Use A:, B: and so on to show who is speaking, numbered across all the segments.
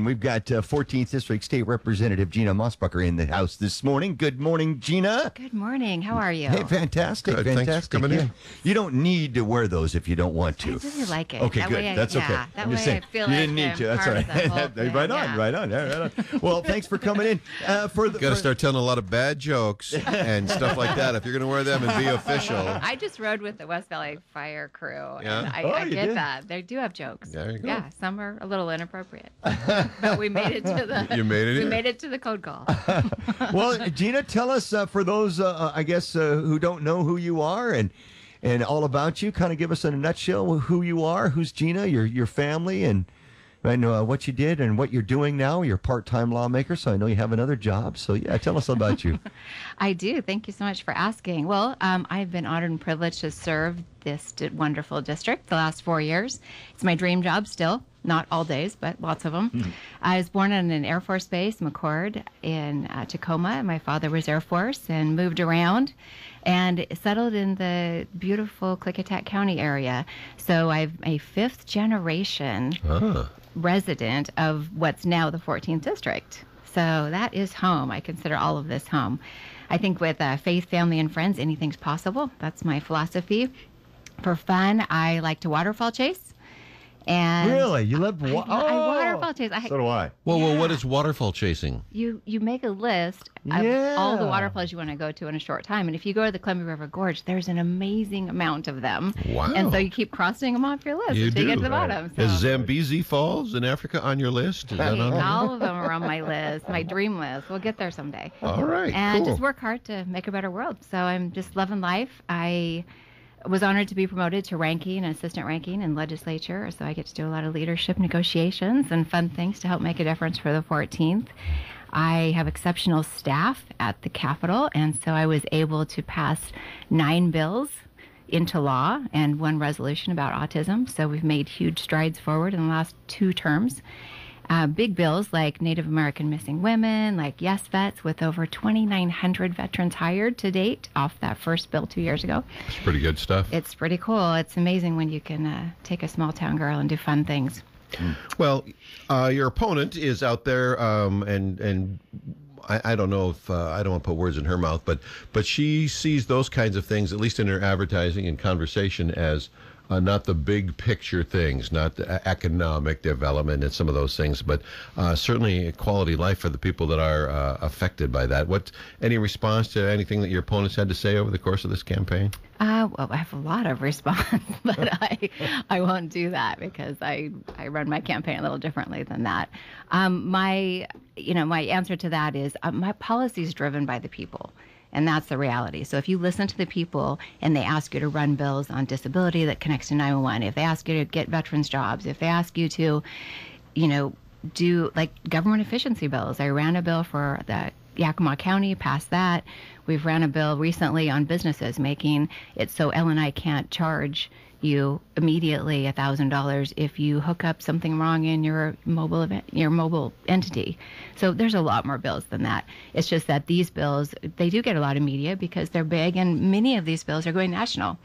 A: we've got 14th District State Representative Gina Mosbrucker in the house this morning. Good morning, Gina.
B: Good morning. How are you?
A: Hey, fantastic.
C: Good.
A: Fantastic.
C: Thanks for coming in.
A: You don't need to wear those if you don't want to.
B: I really like it.
A: Okay,
B: that
A: good.
B: Way
A: That's okay.
B: That
A: I'm
B: way
A: just saying,
B: I feel
A: you
B: like
A: didn't need to. That's
B: part
A: all
B: of the whole
A: right.
B: thing,
A: Right on,
B: yeah.
A: right on. Well, thanks for coming in.
C: Got to start telling a lot of bad jokes and stuff like that if you're going to wear them and be official.
B: I just rode with the West Valley Fire Crew.
C: Yeah?
B: And
A: Oh,
B: I
A: you
B: get
A: did?
B: that. They do have jokes.
C: There you go.
B: Yeah, some are a little inappropriate. But we made it to the
C: You made it
B: we
C: in?
B: made it to the code call.
A: Well, Gina, tell us, for those, I guess, who don't know who you are and all about you, kind of give us in a nutshell who you are, who's Gina, your family, and what you did and what you're doing now. You're a part-time lawmaker, so I know you have another job. So, yeah, tell us about you.
B: I do. Thank you so much for asking. Well, I've been honored and privileged to serve this wonderful district the last 4 years. It's my dream job still. Not all days, but lots of them.
A: Mm-hmm.
B: I was born on an Air Force base, McCord, in Tacoma. My father was Air Force and moved around and settled in the beautiful Klickitat County area. So I'm a fifth generation resident of what's now the 14th District. So that is home. I consider all of this home. I think with faith, family, and friends, anything's possible. That's my philosophy. For fun, I like to waterfall chase. And
A: Really? You love
B: I waterfall chase.
A: So do I.
C: Well, what is waterfall chasing?
B: You make a list of all the waterfalls you want to go to in a short time. And if you go to the Columbia River Gorge, there's an amazing amount of them.
C: Wow.
B: And so you keep crossing them off your list
C: You
B: until you get
C: do.
B: to the bottom. So.
C: Is Zambezi Falls in Africa on your list? Is that on there?
B: All of them are on my list, my dream list. We'll get there someday.
C: All right,
B: And
C: cool.
B: just work hard to make a better world. So I'm just loving life. I was honored to be promoted to ranking and assistant ranking in legislature, so I get to do a lot of leadership negotiations and fun things to help make a difference for the 14th. I have exceptional staff at the Capitol, and so I was able to pass 9 bills into law and 1 resolution about autism. So we've made huge strides forward in the last 2 terms. Big bills like Native American missing women, like Yes Vets, with over 2,900 veterans hired to date off that first bill 2 years ago.
C: It's pretty good stuff.
B: It's pretty cool. It's amazing when you can take a small town girl and do fun things.
C: Well, your opponent is out there, and I don't know if I don't want to put words in her mouth, but she sees those kinds of things, at least in her advertising and conversation, as not the big picture things, not the economic development and some of those things, but certainly quality of life for the people that are affected by that. Any response to anything that your opponents had to say over the course of this campaign?
B: Well, I have a lot of response, but I won't do that because I run my campaign a little differently than that. My answer to that is my policy is driven by the people. And that's the reality. So if you listen to the people and they ask you to run bills on disability that connects to 911, if they ask you to get veterans jobs, if they ask you to, do like government efficiency bills. I ran a bill for the Yakima County, passed that. We've ran a bill recently on businesses, making it so L&I can't charge you immediately $1,000 if you hook up something wrong in your mobile entity. So there's a lot more bills than that. It's just that these bills, they do get a lot of media because they're big, and many of these bills are going national.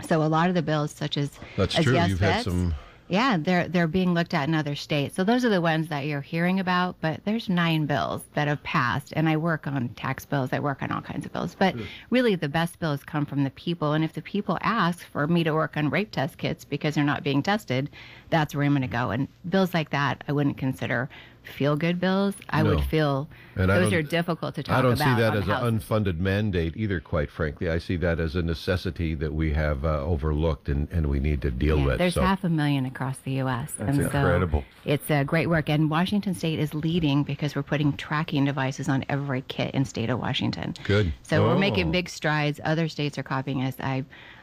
B: So a lot of the bills, such as
C: That's true.
B: Yes
C: You've
B: Vets,
C: had some.
B: yeah, they're being looked at in other states. So those are the ones that you're hearing about, but there's 9 bills that have passed, and I work on tax bills, I work on all kinds of bills. But really the best bills come from the people, and if the people ask for me to work on rape test kits because they're not being tested, that's where I'm going to go. And bills like that I wouldn't consider feel-good bills. I would feel
C: And
B: those are difficult to talk about.
C: I don't see that
B: on
C: as
B: the House.
C: an unfunded mandate either, quite frankly. I see that as a necessity that we have overlooked and we need to deal with.
B: There's
C: So
B: 500,000 across the U.S.
A: That's
B: and
A: incredible.
B: So it's great work. And Washington State is leading because we're putting tracking devices on every kit in state of Washington.
C: Good.
B: So we're making big strides. Other states are copying us.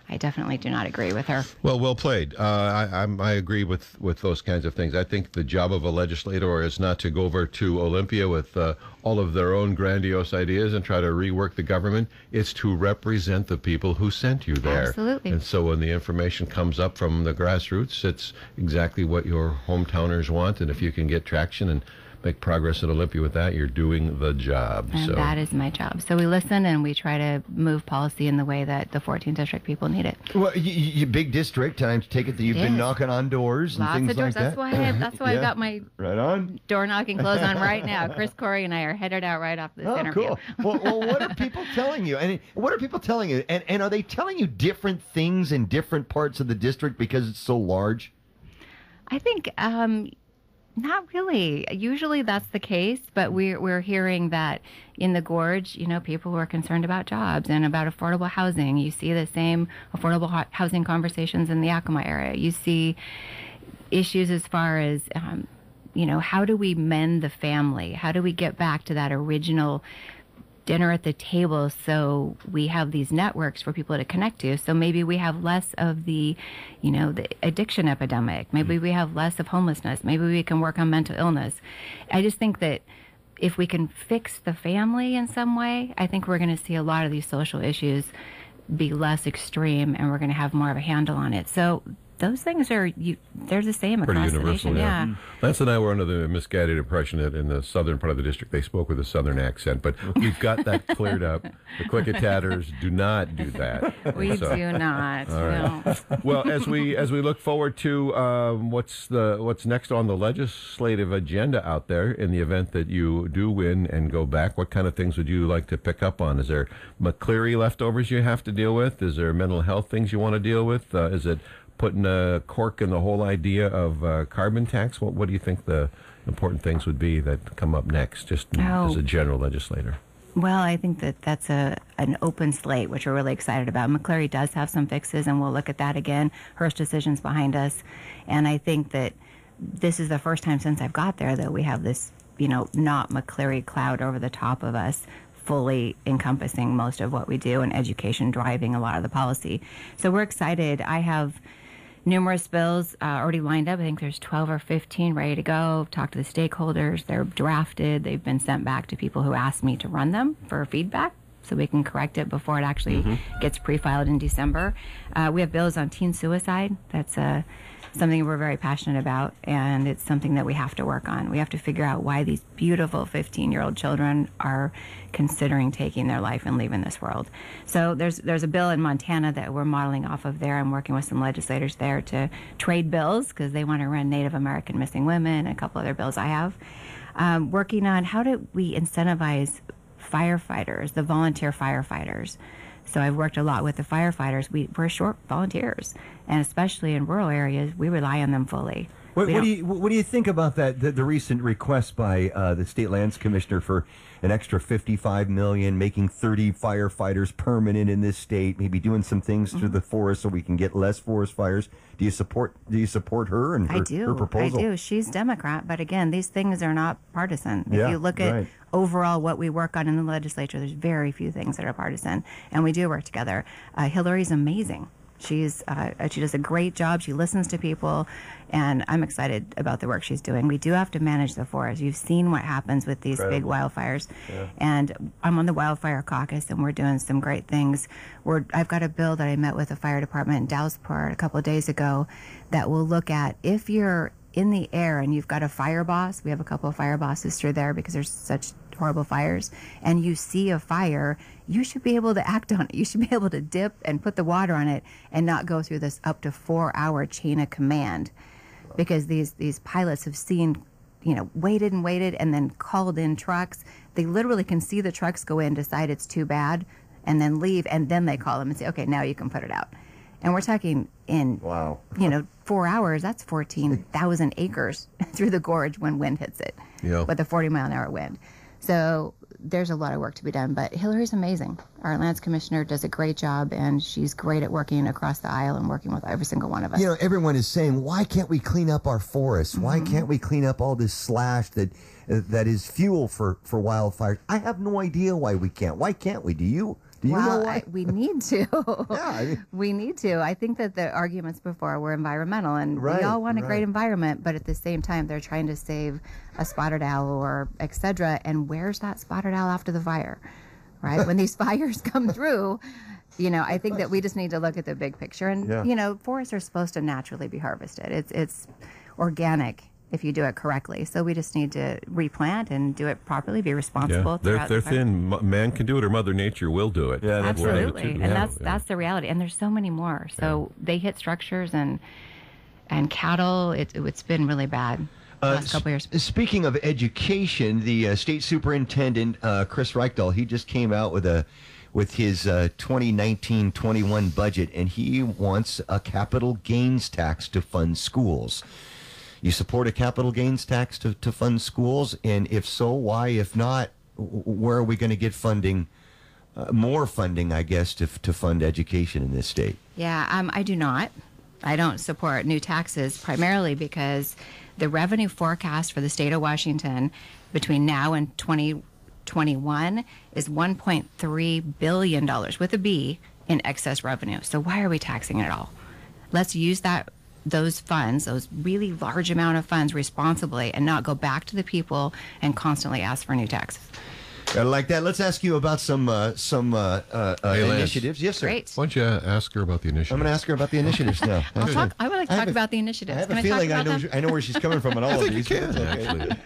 B: I definitely do not agree with her.
C: Well played. I agree with those kinds of things. I think the job of a legislator is not to go over to Olympia with all of their own grandiose ideas and try to rework the government. It's to represent the people who sent you there.
B: Absolutely.
C: And so when the information comes up from the grassroots, it's exactly what your hometowners want. And if you can get traction and make progress at Olympia with that, you're doing the job.
B: And
C: so
B: that is my job. So we listen and we try to move policy in the way that the 14th district people need it.
A: Well, you big district, and I take it that you've been knocking on doors and
B: Lots
A: things
B: of doors.
A: like that.
B: That's why I got my
A: right on
B: door knocking clothes on right now. Chris, Corey, and I are headed out right off this interview.
A: Cool. Well, what are people telling you? And what are people telling you? And are they telling you different things in different parts of the district because it's so large?
B: I think not really. Usually that's the case, but we're hearing that in the Gorge, people who are concerned about jobs and about affordable housing. You see the same affordable housing conversations in the Yakima area. You see issues as far as, how do we mend the family? How do we get back to that original dinner at the table so we have these networks for people to connect to? So maybe we have less of the addiction epidemic. Maybe we have less of homelessness. Maybe we can work on mental illness. I just think that if we can fix the family in some way, I think we're going to see a lot of these social issues be less extreme, and we're going to have more of a handle on it. So those things they're the same
C: pretty
B: across
C: universal,
B: the nation. Yeah.
C: Lance and I were under the misguided impression that in the southern part of the district they spoke with a southern accent, but we've got that cleared up. The Quickitators do not do that.
B: We do not.
C: All right.
B: No.
C: Well, as we look forward to what's next on the legislative agenda out there in the event that you do win and go back, what kind of things would you like to pick up on? Is there McCleary leftovers you have to deal with? Is there mental health things you want to deal with? Is it putting a cork in the whole idea of carbon tax? What do you think the important things would be that come up next, just as a general legislator?
B: Well, I think that's an open slate, which we're really excited about. McCleary does have some fixes, and we'll look at that again. Hearst decision's behind us. And I think that this is the first time since I've got there that we have this, not McCleary cloud over the top of us, fully encompassing most of what we do, and education driving a lot of the policy. So we're excited. I have numerous bills already lined up. I think there's 12 or 15 ready to go. Talked to the stakeholders. They're drafted. They've been sent back to people who asked me to run them for feedback so we can correct it before it actually gets pre-filed in December. We have bills on teen suicide. That's something we're very passionate about, and it's something that we have to work on. We have to figure out why these beautiful 15-year-old children are considering taking their life and leaving this world. So there's a bill in Montana that we're modeling off of there. I'm working with some legislators there to trade bills because they want to run Native American missing women and a couple other bills I have. Working on how do we incentivize firefighters, the volunteer firefighters. So I've worked a lot with the firefighters. We're short volunteers, and especially in rural areas, we rely on them fully.
A: What do you think about that? The recent request by the state lands commissioner for an extra $55 million, making 30 firefighters permanent in this state, maybe doing some things through the forest so we can get less forest fires. Do you support her and her proposal?
B: I do. She's Democrat, but again, these things are not partisan. If you look at overall what we work on in the legislature, there's very few things that are partisan, and we do work together. Hillary's amazing. She does a great job. She listens to people, and I'm excited about the work she's doing. We do have to manage the forest. You've seen what happens with these big wildfires, and I'm on the wildfire caucus, and we're doing some great things. I've got a bill that I met with the fire department in Dallasport a couple of days ago that will look at if you're in the air and you've got a fire boss. We have a couple of fire bosses through there because there's such horrible fires, and you see a fire, you should be able to act on it. You should be able to dip and put the water on it and not go through this up to 4-hour chain of command, because these pilots have seen, waited and then called in trucks. They literally can see the trucks go in, decide it's too bad, and then leave, and then they call them and say, okay, now you can put it out. And we're talking in, 4 hours, that's 14,000 acres through the gorge when wind hits it with a 40-mile-an-hour wind. So there's a lot of work to be done, but Hillary's amazing. Our lands commissioner does a great job, and she's great at working across the aisle and working with every single one of us.
A: Everyone is saying, why can't we clean up our forests? Why can't we clean up all this slash that is fuel for wildfires? I have no idea why we can't. Why can't we? Do you? Do you know why?
B: We need to.
A: Yeah,
B: we need to. I think that the arguments before were environmental, and we all want a great environment, but at the same time, they're trying to save a spotted owl or et cetera. And where's that spotted owl after the fire, right? When these fires come through, I think that we just need to look at the big picture. And, forests are supposed to naturally be harvested. It's organic. if you do it correctly. So we just need to replant and do it properly, be
C: Yeah,
B: responsible.
C: they're thin. Man can do it, or Mother Nature will do it.
A: Yeah, that's right.
B: Absolutely, and that's the reality. And there's so many more. So they hit structures and cattle. It's been really bad the last couple years.
A: Speaking of education, the state superintendent, Chris Reichdahl, he just came out with his 2019-21 budget, and he wants a capital gains tax to fund schools. You support a capital gains tax to fund schools? And if so, why? If not, where are we going to get funding, more funding, I guess, to fund education in this state?
B: Yeah, I do not. I don't support new taxes, primarily because the revenue forecast for the state of Washington between now and 2021 is $1.3 billion with a B in excess revenue. So why are we taxing it at all? Let's use those funds, those really large amount of funds, responsibly, and not go back to the people and constantly ask for new taxes.
A: I like that. Let's ask you about some initiatives. Yes, sir.
B: Great.
C: Why don't you ask her about the initiative?
A: I'm going to ask her about the initiatives now.
B: I would like to talk about the initiatives.
A: I have
B: Can
A: a feeling
B: talk about them?
A: I know where she's coming from on all of these.
C: Actually.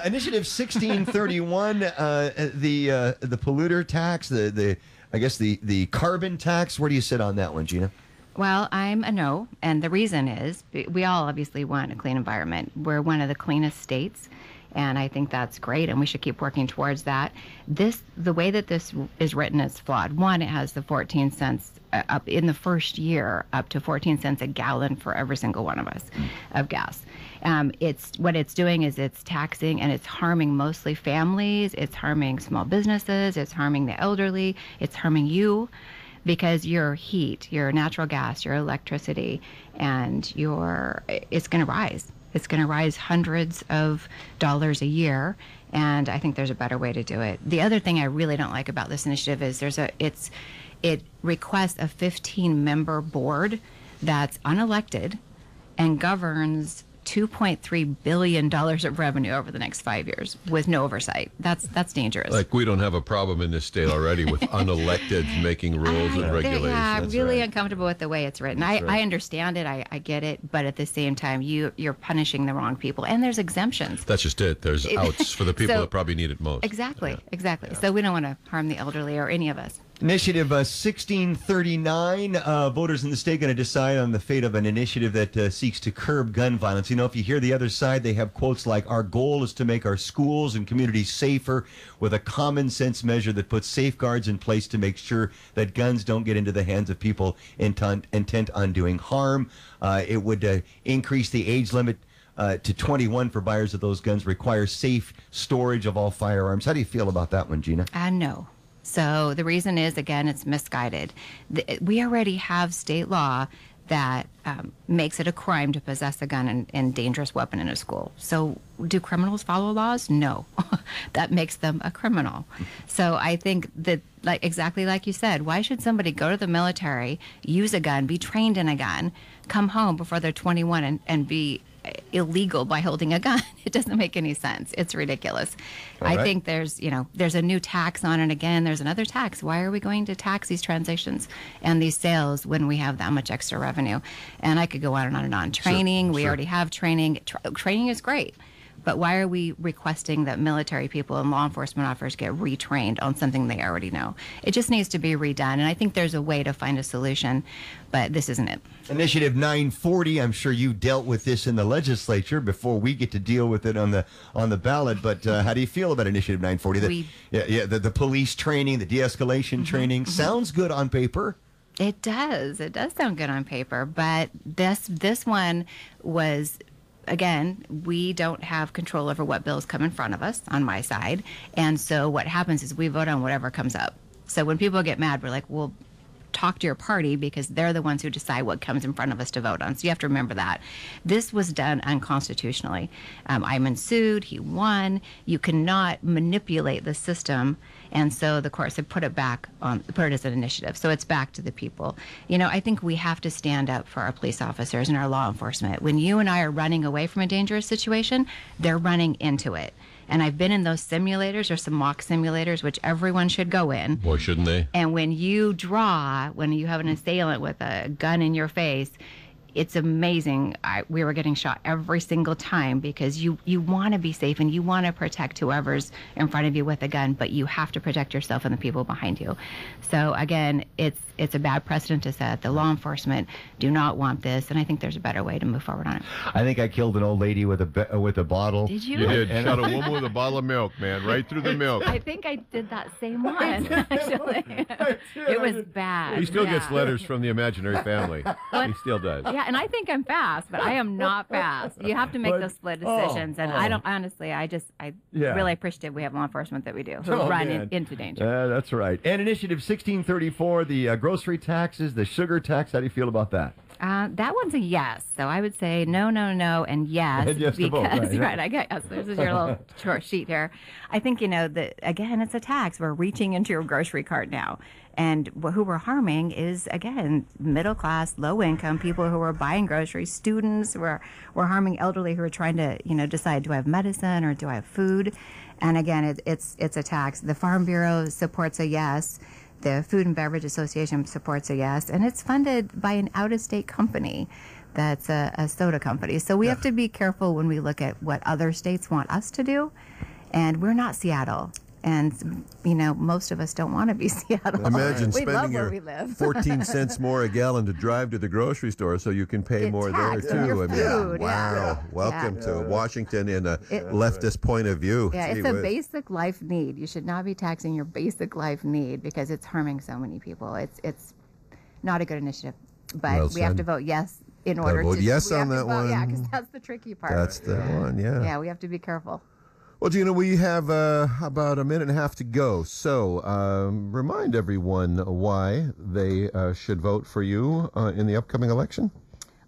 A: Initiative 1631, the polluter tax, I guess the carbon tax. Where do you sit on that one, Gina?
B: Well, I'm a no, and the reason is we all obviously want a clean environment. We're one of the cleanest states, and I think that's great, and we should keep working towards that. The way that this is written is flawed. One, it has the 14 cents up in the first year, up to 14 cents a gallon for every single one of us of gas. What it's doing is it's taxing and it's harming mostly families. It's harming small businesses. It's harming the elderly. It's harming you. Because your heat, your natural gas, your electricity, and it's going to rise. It's going to rise hundreds of dollars a year, and I think there's a better way to do it. The other thing I really don't like about this initiative is it requests a 15-member board that's unelected and governs $2.3 billion of revenue over the next 5 years with no oversight. That's dangerous.
C: Like, we don't have a problem in this state already with unelected making rules and regulations.
B: Yeah, I'm
A: That's
B: really
A: right.
B: uncomfortable with the way it's written. I understand it. I get it. But at the same time, you're punishing the wrong people. And there's exemptions.
C: That's just it. There's outs for the people
B: So-
C: that probably need it most.
B: Exactly. So we don't want to harm the elderly or any of us.
A: Initiative 1639, voters in the state going to decide on the fate of an initiative that seeks to curb gun violence. You know, if you hear the other side, they have quotes like, our goal is to make our schools and communities safer with a common sense measure that puts safeguards in place to make sure that guns don't get into the hands of people intent on doing harm. It would increase the age limit to 21 for buyers of those guns, require safe storage of all firearms. How do you feel about that one, Gina?
B: No. So the reason is, again, it's misguided. We already have state law that makes it a crime to possess a gun and dangerous weapon in a school. So do criminals follow laws? No. That makes them a criminal. So I think that, exactly like you said, why should somebody go to the military, use a gun, be trained in a gun, come home before they're 21 and be illegal by holding a gun? It doesn't make any sense. It's ridiculous.
A: All right.
B: I think there's a new tax on it. Again, there's another tax. Why are we going to tax these transactions and these sales when we have that much extra revenue? And I could go on and on and on. Training, we already have training. Training is great. But why are we requesting that military people and law enforcement officers get retrained on something they already know? It just needs to be redone. And I think there's a way to find a solution, but this isn't it.
A: Initiative 940, I'm sure you dealt with this in the legislature before we get to deal with it on the ballot. But how do you feel about Initiative 940? The police training, the de-escalation training. Sounds good on paper.
B: It does. It does sound good on paper. But this one was... Again, we don't have control over what bills come in front of us on my side. And so what happens is we vote on whatever comes up. So when people get mad, we're like, well, talk to your party because they're the ones who decide what comes in front of us to vote on. So you have to remember that. This was done unconstitutionally. Iman sued. He won. You cannot manipulate the system. And so the courts have put it as an initiative. So it's back to the people. I think we have to stand up for our police officers and our law enforcement. When you and I are running away from a dangerous situation, they're running into it. And I've been in those simulators or some mock simulators, which everyone should go in.
C: Boy, shouldn't they?
B: And when you have an assailant with a gun in your face, it's amazing. We were getting shot every single time because you want to be safe and you want to protect whoever's in front of you with a gun, but you have to protect yourself and the people behind you. So again, it's a bad precedent to set. The law enforcement do not want this, and I think there's a better way to move forward on it.
A: I think I killed an old lady with a bottle.
B: Did you?
C: You did. Shot a woman with a bottle of milk, man, right through the milk.
B: I think I did that same one, actually. It was bad.
C: He still gets letters from the imaginary family. He still does.
B: Yeah, and I think I'm fast, but I am not fast. You have to make those split decisions, and I don't, honestly, I really appreciate we have law enforcement that we do who run into danger.
A: That's right. And Initiative 1634, the grocery taxes, the sugar tax, how do you feel about that?
B: That one's a yes. So I would say no, and yes.
A: And yes to both,
B: right, I got yes. This is your little short sheet here. I think, that, again, it's a tax. We're reaching into your grocery cart now. And who we're harming is, again, middle class, low income people who are buying groceries, students. We're harming elderly who are trying to, decide, do I have medicine or do I have food? And again, it's a tax. The Farm Bureau supports a yes. The Food and Beverage Association supports a yes. And it's funded by an out-of-state company that's a soda company. So we have to be careful when we look at what other states want us to do. And we're not Seattle. And, most of us don't want to be Seattle.
C: Imagine
B: we
C: spending
B: love
C: your
B: where we live.
C: 14 cents more a gallon to drive to the grocery store so you can pay
B: Get
C: more there,
B: taxed on
C: too.
B: your food,
C: Wow. Welcome to Washington in a leftist point of view.
B: Yeah,
C: Gee
B: it's a
C: whiz.
B: basic life need. You should not be taxing your basic life need because it's harming so many people. It's not a good initiative. But
C: Well
B: we have
C: said.
B: to vote yes in order
C: vote
B: to
C: yes
B: we
C: on
B: have to
C: that
B: vote,
C: one.
B: Yeah, because that's the tricky part.
C: That's the one, yeah.
B: Yeah, we have to be careful.
C: Well, Gina, we have about a minute and a half to go. So remind everyone why they should vote for you in the upcoming election.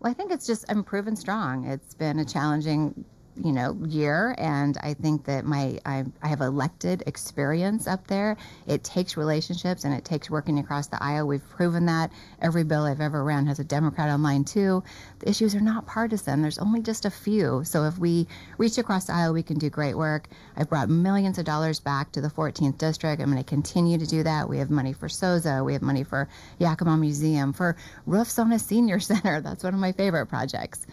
B: Well, I think it's just I'm proven strong. It's been a challenging, year, and I think that I have elected experience up there. It takes relationships and it takes working across the aisle. We've proven that. Every bill I've ever ran has a Democrat on line too. The issues are not partisan. There's only just a few. So if we reach across the aisle, we can do great work. I've brought millions of dollars back to the 14th district. I'm going to continue to do that. We have money for SOZA. We have money for Yakima Museum, for roofs on a senior center. That's one of my favorite projects.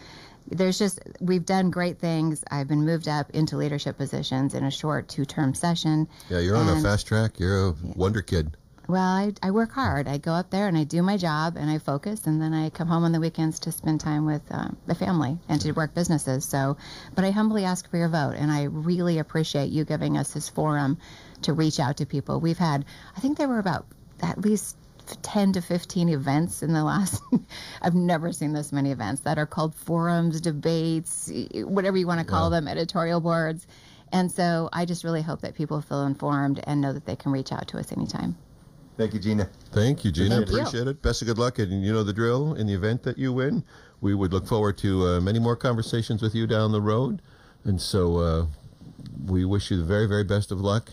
B: We've done great things. I've been moved up into leadership positions in a short 2-term session.
C: Yeah, you're on a fast track. You're a wonder kid.
B: Well, I work hard. I go up there and I do my job and I focus, and then I come home on the weekends to spend time with the family and to work businesses. But I humbly ask for your vote, and I really appreciate you giving us this forum to reach out to people. We've had, I think there were about at least 10 to 15 events in the last, I've never seen this many events that are called forums, debates, whatever you want to call them, editorial boards. And so I just really hope that people feel informed and know that they can reach out to us anytime.
A: Thank you, Gina.
C: Thank you, Gina.
B: Thank you.
C: Appreciate it. Best of good luck. And you know the drill. In the event that you win, we would look forward to many more conversations with you down the road. And so we wish you the very, very best of luck.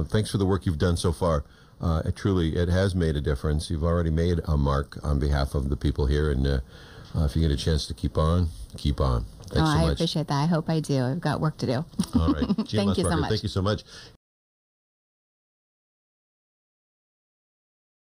C: Thanks for the work you've done so far. It has made a difference. You've already made a mark on behalf of the people here. And if you get a chance to keep on, keep on. Thanks so much.
B: I appreciate that. I hope I do. I've got work to do.
C: All right. Gina
B: Thank you so
C: Mosbrucker,
B: much.
C: Thank you so much.